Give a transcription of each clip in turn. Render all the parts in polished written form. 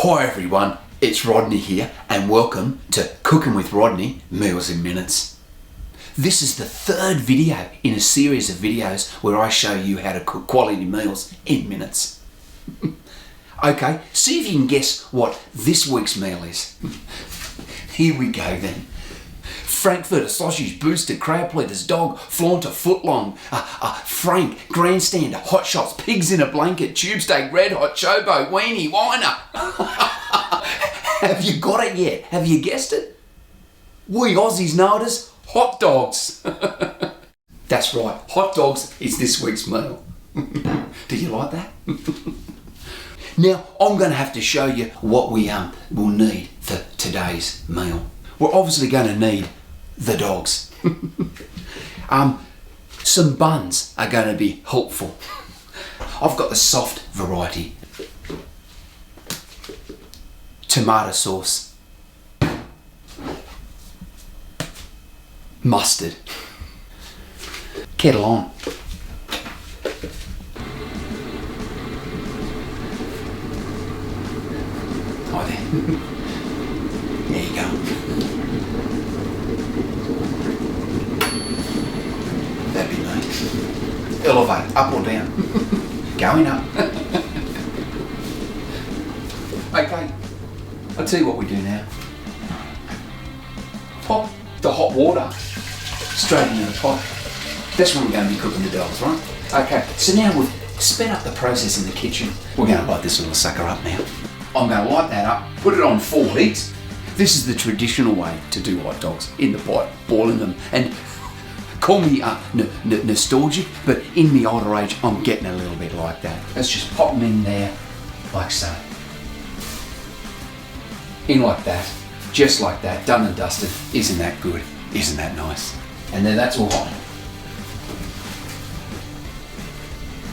Hi everyone, it's Rodney here and welcome to Cooking with Rodney Meals in Minutes. This is the third video in a series of videos where I show you how to cook quality meals in minutes. Okay, see if you can guess what this week's meal is. Here we go then. Frankfurter sausage, boosted crab pleaters, dog, flaunter, footlong, frank, grandstander, hot shots, pigs in a blanket, tube steak, red hot, chobo, weenie, whiner. Have you got it yet? Have you guessed it? We Aussies know it as hot dogs. That's right, hot dogs is this week's meal. Do you like that? Now, I'm going to have to show you what we will need for today's meal. We're obviously going to need the dogs. Some buns are going to be helpful. I've got the soft variety. Tomato sauce. Mustard. Kettle on. Hi there. There you go. That'd be nice. Elevate, up or down? Going up. Okay, I'll tell you what we do now. Pop the hot water straight into the pot. That's when we're going to be cooking the dogs, right? Okay, so now we've sped up the process in the kitchen. We're going to light this little sucker up now. I'm going to light that up, put it on 4 heats. This is the traditional way to do hot dogs, in the pot, boiling them. And call me nostalgic, but in the older age, I'm getting a little bit like that. Let's just pop them in there, like so. In like that, just like that, done and dusted. Isn't that good? Isn't that nice? And then that's all hot.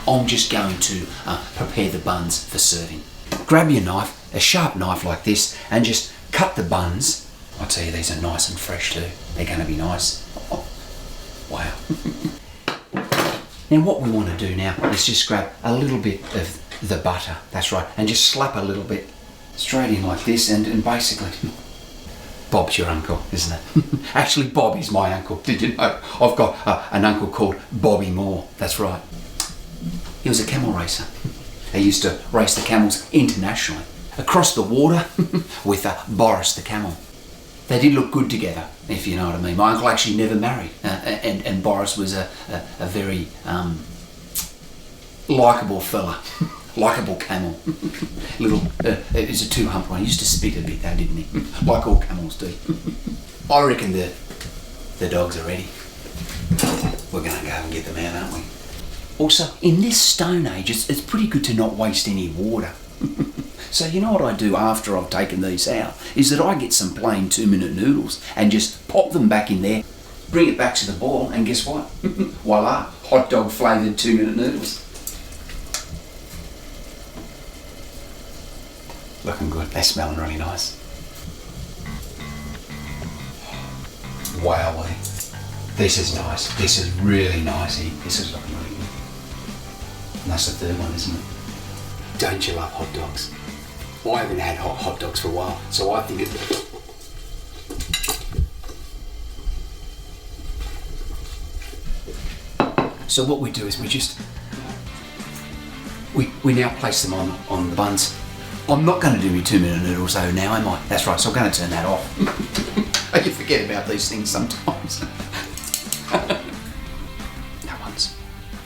I'm just going to prepare the buns for serving. Grab your knife, a sharp knife like this, and just cut the buns. I'll tell you, these are nice and fresh too. They're going to be nice. Oh, wow. Now what we want to do now is just grab a little bit of the butter, that's right, and just slap a little bit straight in like this, and basically, Bob's your uncle, isn't it? Actually, Bob is my uncle. Did you know? I've got an uncle called Rodney Moore, that's right. He was a camel racer. They used to race the camels internationally, across the water with Boris the camel. They did look good together, if you know what I mean. My uncle actually never married, and Boris was a very likeable fella, likeable camel. It was a 2-hump one. He used to spit a bit though, didn't he? Like all camels do. I reckon the dogs are ready. We're going to go and get them out, aren't we? Also, in this stone age, it's pretty good to not waste any water. So you know what I do after I've taken these out, is that I get some plain 2-minute noodles and just pop them back in there, bring it back to the boil, and guess what? Voila, hot dog flavoured 2-minute noodles. Looking good, they're smelling really nice. Wowee, this is nice, this is really nicey, this is looking really good. And that's the third one, isn't it? Don't you love hot dogs? Well, I haven't had hot dogs for a while, so I think So what we do is we now place them on the buns. I'm not going to do my 2-minute noodles though now, am I? That's right, so I'm going to turn that off. I can forget about these things sometimes. That one's,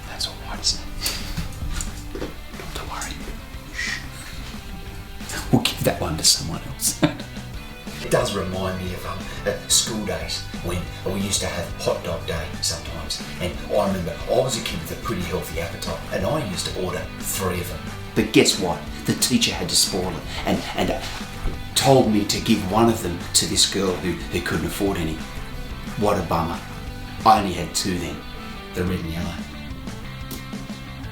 that's all right, isn't it? Not to worry. Shh. We'll give that one to someone else. It does remind me of school days when we used to have hot dog day sometimes. And I remember I was a kid with a pretty healthy appetite and I used to order 3 of them. But guess what? The teacher had to spoil it and told me to give one of them to this girl who couldn't afford any. What a bummer. I only had 2 then, the red and yellow.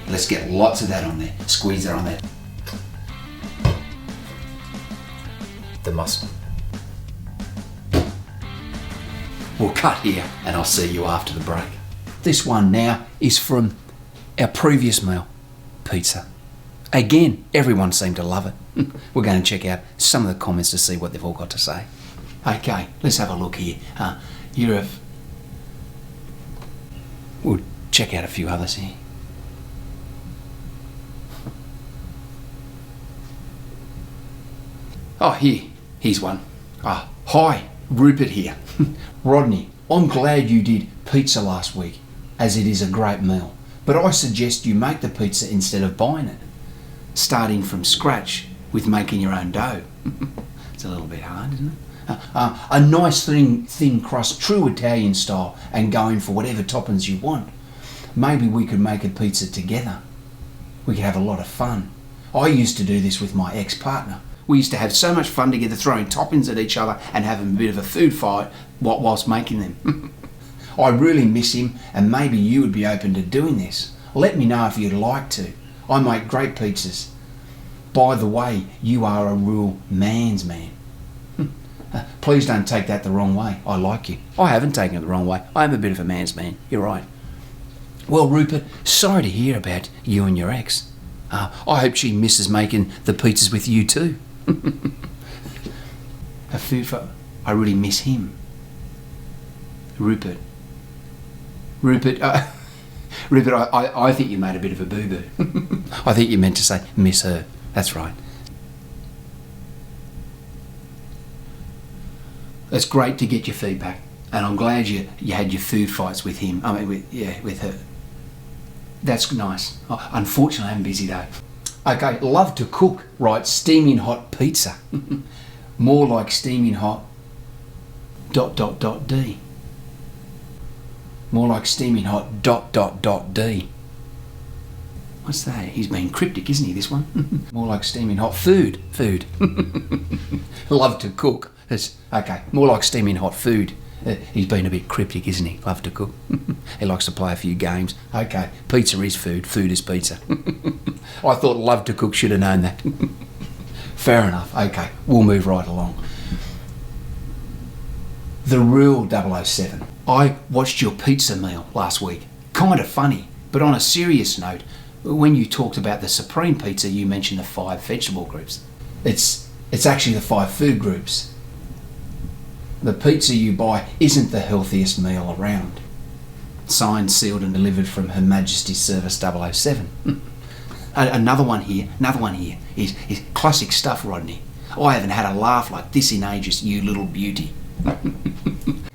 Let's get lots of that on there. Squeeze that on there. The mustard. We'll cut here and I'll see you after the break. This one now is from our previous meal, pizza. Again, everyone seemed to love it. We're going to check out some of the comments to see what they've all got to say. Okay, let's have a look here. We'll check out a few others here. Oh, here's one. Hi, Rupert here. Rodney, I'm glad you did pizza last week, as it is a great meal. But I suggest you make the pizza instead of buying it, starting from scratch with making your own dough. It's a little bit hard, isn't it? A nice thin crust, true Italian style, and going for whatever toppings you want. Maybe we could make a pizza together. We could have a lot of fun. I used to do this with my ex-partner. We used to have so much fun together, throwing toppings at each other and having a bit of a food fight whilst making them. I really miss him, and maybe you would be open to doing this. Let me know if you'd like to. I make great pizzas. By the way, you are a real man's man. Please don't take that the wrong way. I like you. I haven't taken it the wrong way. I am a bit of a man's man. You're right. Well, Rupert, sorry to hear about you and your ex. I hope she misses making the pizzas with you too. A food for... I really miss him. Rupert, I think you made a bit of a boo-boo. I think you meant to say miss her. That's right. It's great to get your feedback, and I'm glad you had your food fights with him. With her. That's nice. Unfortunately, I'm busy though. Okay, love to cook, right? Steaming hot pizza. More like steaming hot... D. More like steaming hot... D. What's that? He's been cryptic, isn't he, this one? More like steaming hot food. Love to cook. Okay, more like steaming hot food. He's been a bit cryptic, isn't he? Love to cook. He likes to play a few games. Okay, pizza is food. Food is pizza. I thought love to cook should have known that. Fair enough. Okay, we'll move right along. The real 007. I watched your pizza meal last week. Kind of funny, but on a serious note, when you talked about the Supreme Pizza, you mentioned the 5 vegetable groups. It's actually the 5 food groups. The pizza you buy isn't the healthiest meal around. Signed, sealed and delivered from Her Majesty's Service 007. Another one here is classic stuff, Rodney. I haven't had a laugh like this in ages, you little beauty.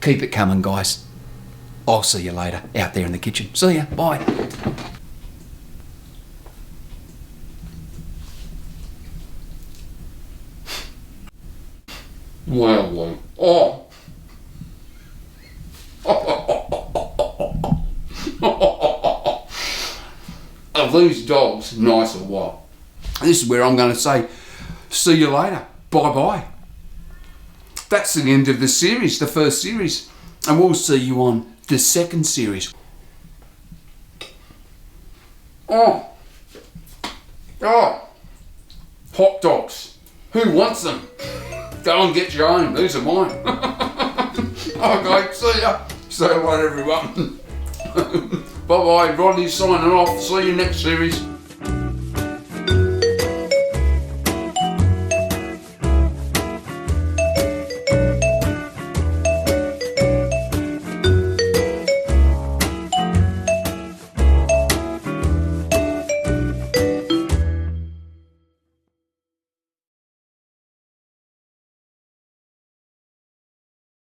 Keep it coming, guys. I'll see you later out there in the kitchen. See ya, bye. Well, oh. Are these dogs nice or what? This is where I'm going to say, see you later. Bye-bye. That's the end of the series, the first series. And we'll see you on the second series. Oh. Hot dogs. Who wants them? Go and get your own. These are mine. Okay, see ya. See you later, everyone. Bye-bye. Rodney signing off. See you next series.